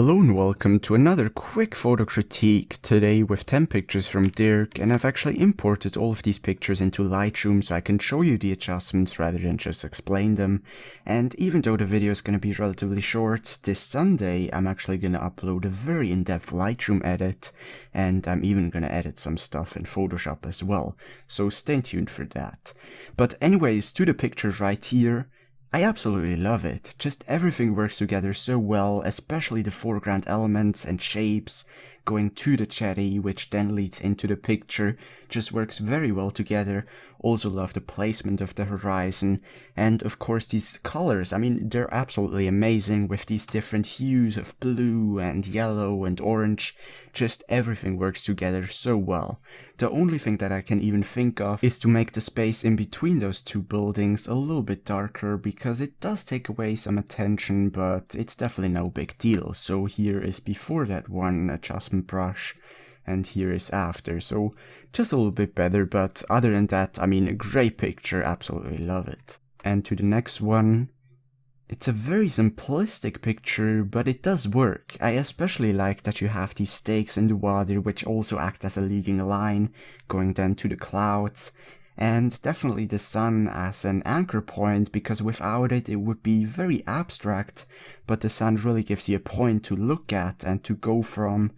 Hello and welcome to another quick photo critique, today with 10 pictures from Dirk, and I've actually imported all of these pictures into Lightroom so I can show you the adjustments rather than just explain them. And even though the video is going to be relatively short, this Sunday I'm actually going to upload a very in-depth Lightroom edit, and I'm even going to edit some stuff in Photoshop as well, so stay tuned for that. But anyways, to the pictures right here. I absolutely love it. Just everything works together so well, especially the foreground elements and shapes going to the chatty, which then leads into the picture, just works very well together. Also love the placement of the horizon, and of course these colors, I mean, they're absolutely amazing with these different hues of blue and yellow and orange. Just everything works together so well. The only thing that I can even think of is to make the space in between those two buildings a little bit darker, because it does take away some attention, but it's definitely no big deal. So here is before that one adjustment brush, and here is after, so just a little bit better, but other than that, I mean, a great picture, absolutely love it. And to the next one. It's a very simplistic picture, but it does work. I especially like that you have these stakes in the water which also act as a leading line, going then to the clouds, and definitely the sun as an anchor point, because without it, it would be very abstract, but the sun really gives you a point to look at and to go from.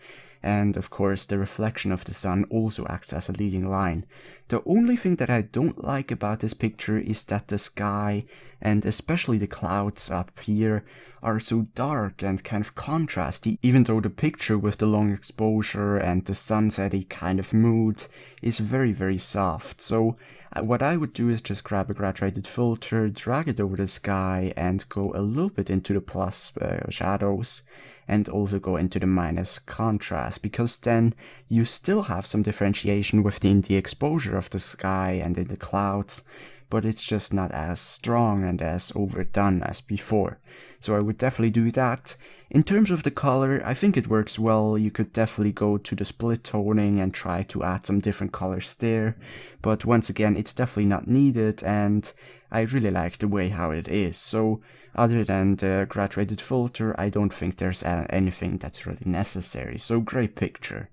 And of course the reflection of the sun also acts as a leading line. The only thing that I don't like about this picture is that the sky, and especially the clouds up here, are so dark and kind of contrasty, even though the picture with the long exposure and the sunsetty kind of mood is very soft. So what I would do is just grab a graduated filter, drag it over the sky, and go a little bit into the plus shadows, and also go into the minus contrast, because then you still have some differentiation within the exposure of the sky and in the clouds, but it's just not as strong and as overdone as before. So I would definitely do that. In terms of the color, I think it works well. You could definitely go to the split toning and try to add some different colors there, but once again, it's definitely not needed, and I really like the way how it is. So other than the graduated filter, I don't think there's anything that's really necessary. So great picture.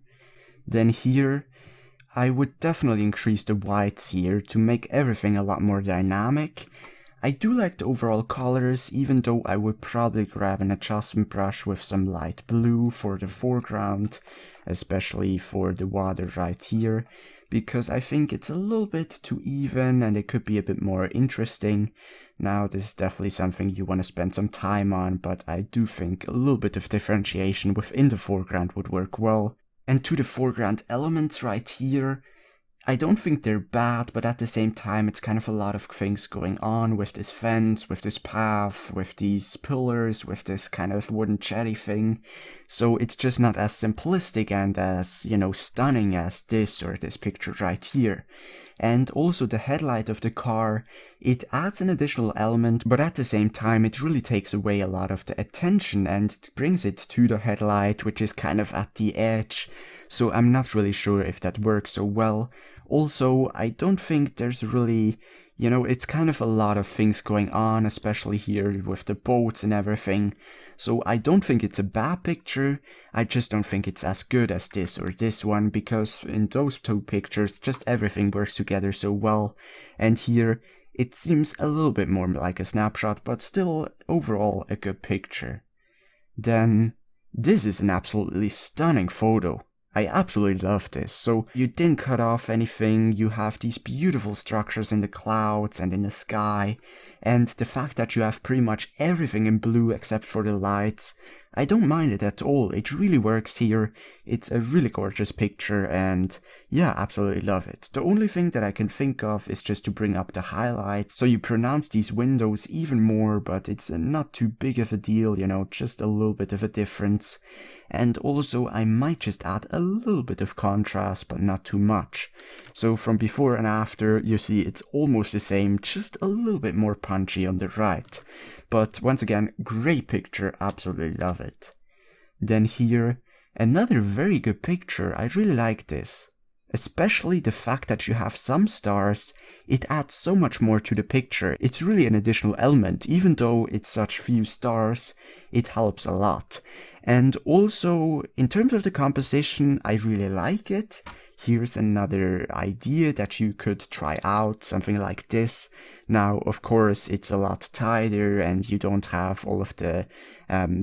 Then here, I would definitely increase the whites here to make everything a lot more dynamic. I do like the overall colors, even though I would probably grab an adjustment brush with some light blue for the foreground, especially for the water right here, because I think it's a little bit too even and it could be a bit more interesting. Now, this is definitely something you want to spend some time on, but I do think a little bit of differentiation within the foreground would work well. And to the foreground elements right here, I don't think they're bad, but at the same time it's kind of a lot of things going on with this fence, with this path, with these pillars, with this kind of wooden jetty thing. So it's just not as simplistic and as, you know, stunning as this or this picture right here. And also the headlight of the car, it adds an additional element, but at the same time it really takes away a lot of the attention and brings it to the headlight, which is kind of at the edge. So I'm not really sure if that works so well. Also, I don't think there's really, you know, it's kind of a lot of things going on, especially here with the boats and everything. So I don't think it's a bad picture, I just don't think it's as good as this or this one, because in those two pictures, just everything works together so well. And here, it seems a little bit more like a snapshot, but still overall a good picture. Then, this is an absolutely stunning photo. I absolutely love this. So you didn't cut off anything, you have these beautiful structures in the clouds and in the sky, and the fact that you have pretty much everything in blue except for the lights, I don't mind it at all. It really works here. It's a really gorgeous picture, and yeah, absolutely love it. The only thing that I can think of is just to bring up the highlights, so you pronounce these windows even more, but it's not too big of a deal, you know, just a little bit of a difference. And also I might just add a little bit of contrast, but not too much. So from before and after, you see it's almost the same, just a little bit more punchy on the right. But once again, great picture, absolutely love it. Then here, another very good picture, I really like this. Especially the fact that you have some stars, it adds so much more to the picture. It's really an additional element. Even though it's such few stars, it helps a lot. And also, in terms of the composition, I really like it. Here's another idea that you could try out, something like this. Now, of course, it's a lot tighter and you don't have all of the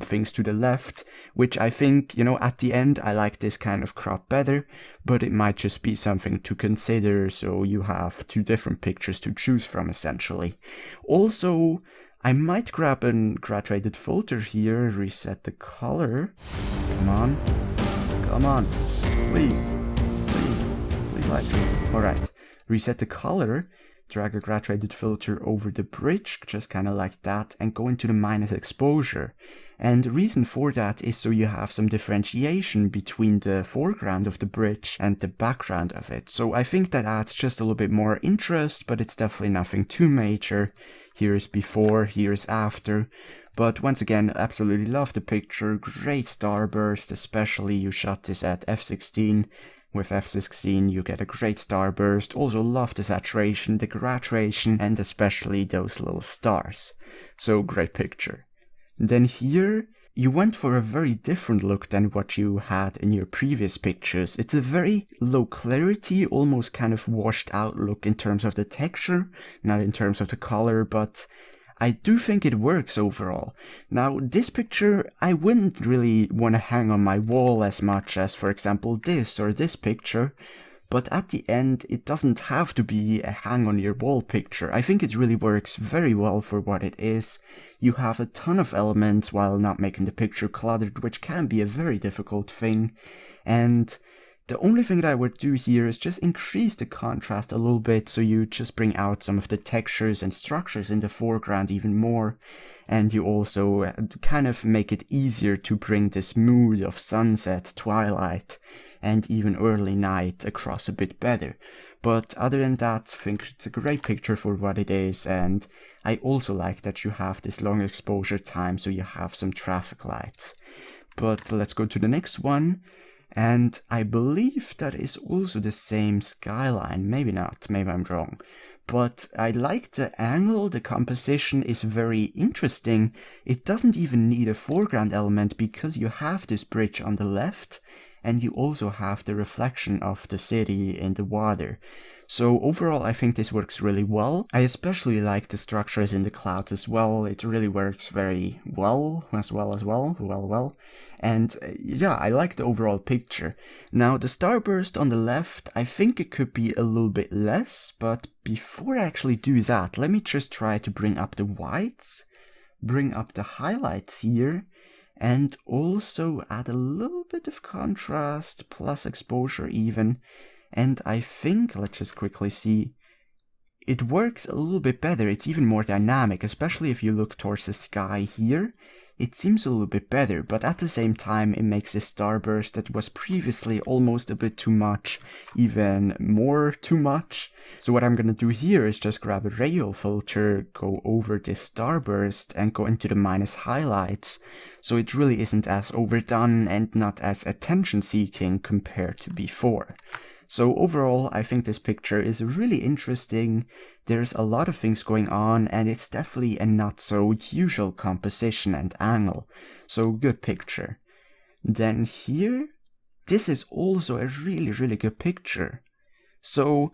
things to the left, which I think, at the end, I like this kind of crop better, but it might just be something to consider, so you have two different pictures to choose from, essentially. Also, I might grab a graduated filter here, reset the color. Come on, please Lightroom. Alright, reset the color, drag a graduated filter over the bridge, just kind of like that, and go into the minus exposure. And the reason for that is so you have some differentiation between the foreground of the bridge and the background of it. So I think that adds just a little bit more interest, but it's definitely nothing too major. Here's before, here's after. But once again, absolutely love the picture, great starburst, especially you shot this at f16. With f16 you get a great starburst, also love the saturation, the graduation, and especially those little stars. So great picture. Then here, you went for a very different look than what you had in your previous pictures. It's a very low clarity, almost kind of washed out look in terms of the texture, not in terms of the color, but I do think it works overall. Now, this picture I wouldn't really want to hang on my wall as much as, for example, this or this picture, but at the end it doesn't have to be a hang on your wall picture. I think it really works very well for what it is. You have a ton of elements while not making the picture cluttered, which can be a very difficult thing, and the only thing that I would do here is just increase the contrast a little bit, so you just bring out some of the textures and structures in the foreground even more, and you also kind of make it easier to bring this mood of sunset, twilight, and even early night across a bit better. But other than that, I think it's a great picture for what it is, and I also like that you have this long exposure time, so you have some traffic lights. But let's go to the next one. And I believe that is also the same skyline, maybe not, maybe I'm wrong. But I like the angle, the composition is very interesting. It doesn't even need a foreground element because you have this bridge on the left and you also have the reflection of the city in the water. So overall I think this works really well. I especially like the structures in the clouds as well. It really works very well. And yeah, I like the overall picture. Now the starburst on the left, I think it could be a little bit less, but before I actually do that, let me just try to bring up the whites, bring up the highlights here, and also add a little bit of contrast plus exposure even. And I think, let's just quickly see, it works a little bit better. It's even more dynamic, especially if you look towards the sky here. It seems a little bit better, but at the same time it makes this starburst that was previously almost a bit too much, even more too much. So what I'm gonna do here is just grab a radial filter, go over this starburst and go into the minus highlights, so it really isn't as overdone and not as attention seeking compared to before. So overall, I think this picture is really interesting. There's a lot of things going on, and it's definitely a not so usual composition and angle. So good picture. Then here, this is also a really good picture. So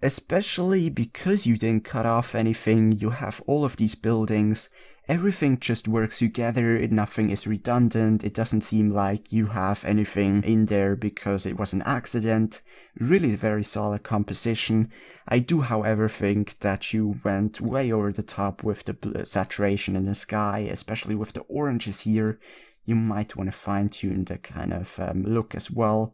especially because you didn't cut off anything, you have all of these buildings, everything just works together, nothing is redundant, it doesn't seem like you have anything in there because it was an accident. Really very solid composition. I do however think that you went way over the top with the saturation in the sky, especially with the oranges here. You might want to fine tune the kind of look as well.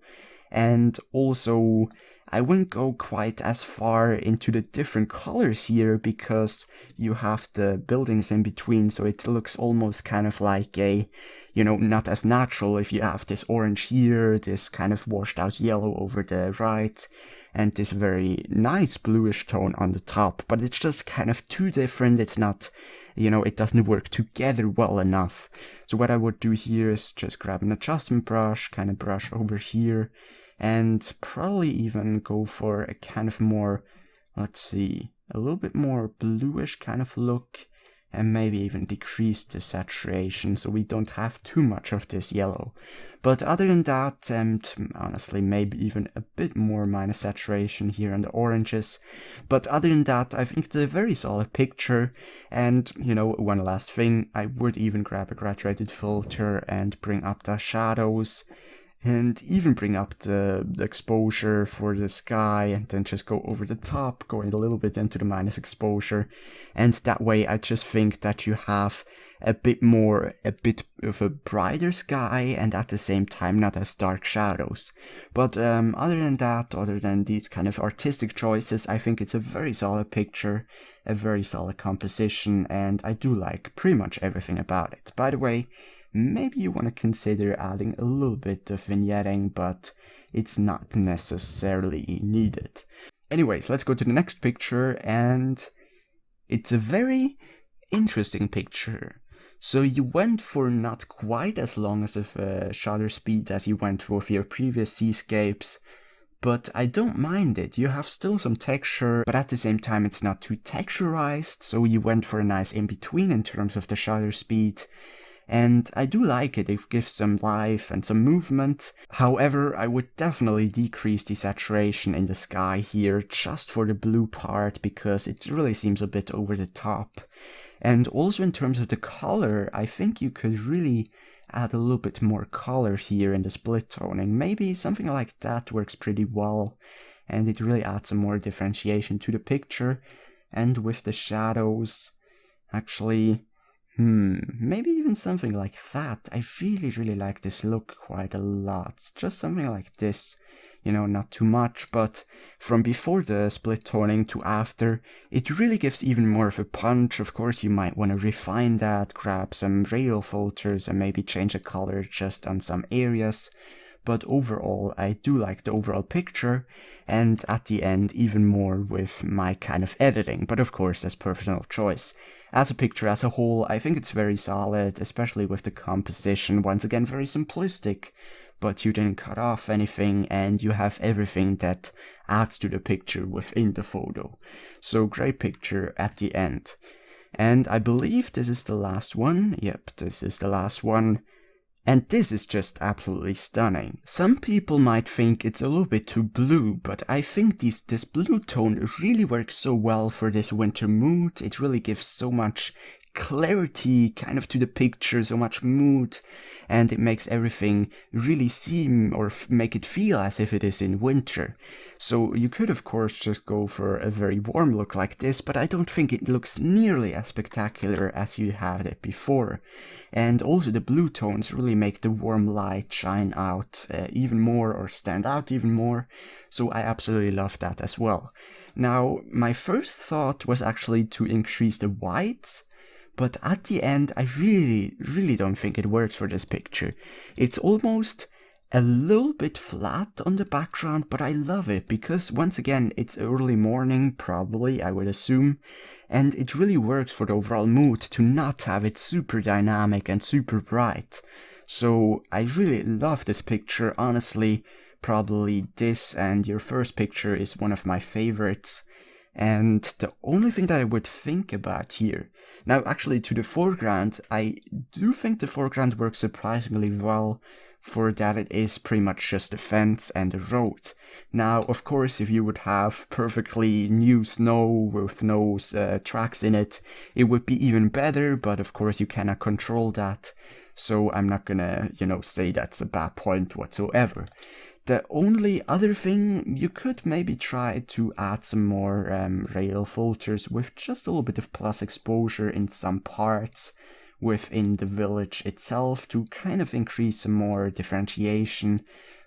And also, I wouldn't go quite as far into the different colors here because you have the buildings in between, so it looks almost kind of like a, not as natural if you have this orange here, this kind of washed out yellow over the right, and this very nice bluish tone on the top, but it's just kind of too different. It's not it doesn't work together well enough. So what I would do here is just grab an adjustment brush, kind of brush over here, and probably even go for a kind of more, let's see, a little bit more bluish kind of look, and maybe even decrease the saturation so we don't have too much of this yellow. But other than that, and honestly maybe even a bit more minor saturation here on the oranges. But other than that, I think it's a very solid picture. And one last thing, I would even grab a graduated filter and bring up the shadows, and even bring up the exposure for the sky, and then just go over the top, going a little bit into the minus exposure. And that way I just think that you have a bit of a brighter sky, and at the same time not as dark shadows. But other than that, other than these kind of artistic choices, I think it's a very solid picture, a very solid composition, and I do like pretty much everything about it. By the way, maybe you want to consider adding a little bit of vignetting, but it's not necessarily needed. Anyways, let's go to the next picture, and it's a very interesting picture. So you went for not quite as long as of a shutter speed as you went for your previous Seascapes, but I don't mind it. You have still some texture, but at the same time it's not too texturized, so you went for a nice in-between in terms of the shutter speed. And I do like it, it gives some life and some movement. However, I would definitely decrease the saturation in the sky here just for the blue part, because it really seems a bit over the top. And also in terms of the color, I think you could really add a little bit more color here in the split toning. Maybe something like that works pretty well, and it really adds some more differentiation to the picture. And with the shadows, actually, maybe even something like that. I really like this look quite a lot. Just something like this, not too much, but from before the split toning to after, it really gives even more of a punch. Of course, you might want to refine that, grab some radial filters and maybe change the color just on some areas. But overall, I do like the overall picture, and at the end even more with my kind of editing, but of course that's personal choice. As a picture as a whole, I think it's very solid, especially with the composition, once again very simplistic, but you didn't cut off anything and you have everything that adds to the picture within the photo. So great picture at the end. And I believe this is the last one. Yep, this is the last one. And this is just absolutely stunning. Some people might think it's a little bit too blue, but I think this blue tone really works so well for this winter mood. It really gives so much clarity kind of to the picture, so much mood, and it makes everything really seem or make it feel as if it is in winter. So you could of course just go for a very warm look like this, but I don't think it looks nearly as spectacular as you had it before. And also the blue tones really make the warm light shine out even more, or stand out even more, so I absolutely love that as well. Now, my first thought was actually to increase the whites, but at the end I really don't think it works for this picture. It's almost a little bit flat on the background, but I love it because once again it's early morning, probably I would assume, and it really works for the overall mood to not have it super dynamic and super bright. So I really love this picture. Honestly, probably this and your first picture is one of my favorites. And the only thing that I would think about here, now actually to the foreground, I do think the foreground works surprisingly well, for that it is pretty much just a fence and a road. Now of course if you would have perfectly new snow with no tracks in it, it would be even better, but of course you cannot control that, so I'm not gonna, say that's a bad point whatsoever. The only other thing, you could maybe try to add some more radial filters with just a little bit of plus exposure in some parts within the village itself to kind of increase some more differentiation,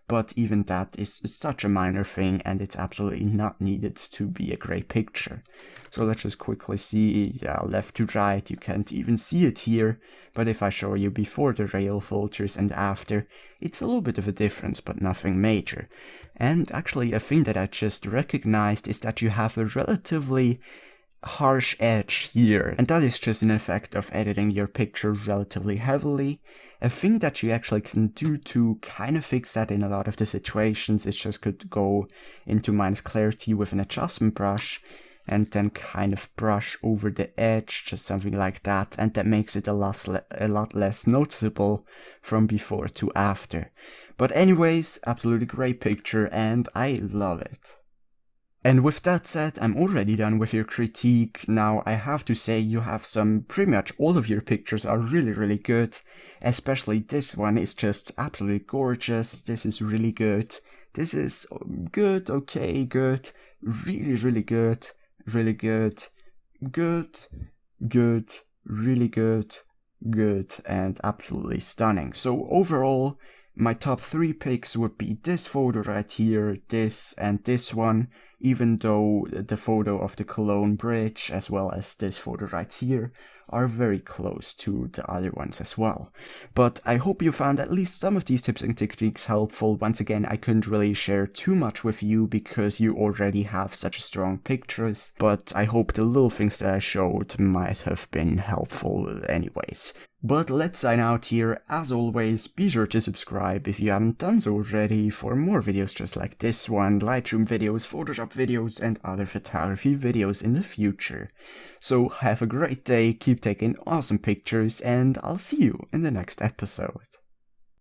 but even that is such a minor thing and it's absolutely not needed to be a great picture. So let's just quickly see, left to right, you can't even see it here, but if I show you before the radial filters and after, it's a little bit of a difference, but nothing major. And actually a thing that I just recognized is that you have a relatively harsh edge here, and that is just an effect of editing your picture relatively heavily. A thing that you actually can do to kind of fix that in a lot of the situations is just could go into minus clarity with an adjustment brush and then kind of brush over the edge, just something like that, and that makes it a lot less noticeable from before to after. But anyways, absolutely great picture and I love it. And with that said, I'm already done with your critique. Now I have to say pretty much all of your pictures are really good. Especially this one is just absolutely gorgeous. This is really good. This is good, okay, good, really good, really good, good, really good, and absolutely stunning. So overall, my top 3 picks would be this photo right here, this and this one, even though the photo of the Cologne Bridge as well as this photo right here are very close to the other ones as well. But I hope you found at least some of these tips and techniques helpful. Once again, I couldn't really share too much with you because you already have such strong pictures, but I hope the little things that I showed might have been helpful anyways. But let's sign out here. As always, be sure to subscribe if you haven't done so already for more videos just like this one, Lightroom videos, Photoshop videos, and other photography videos in the future. So have a great day, keep taking awesome pictures, and I'll see you in the next episode.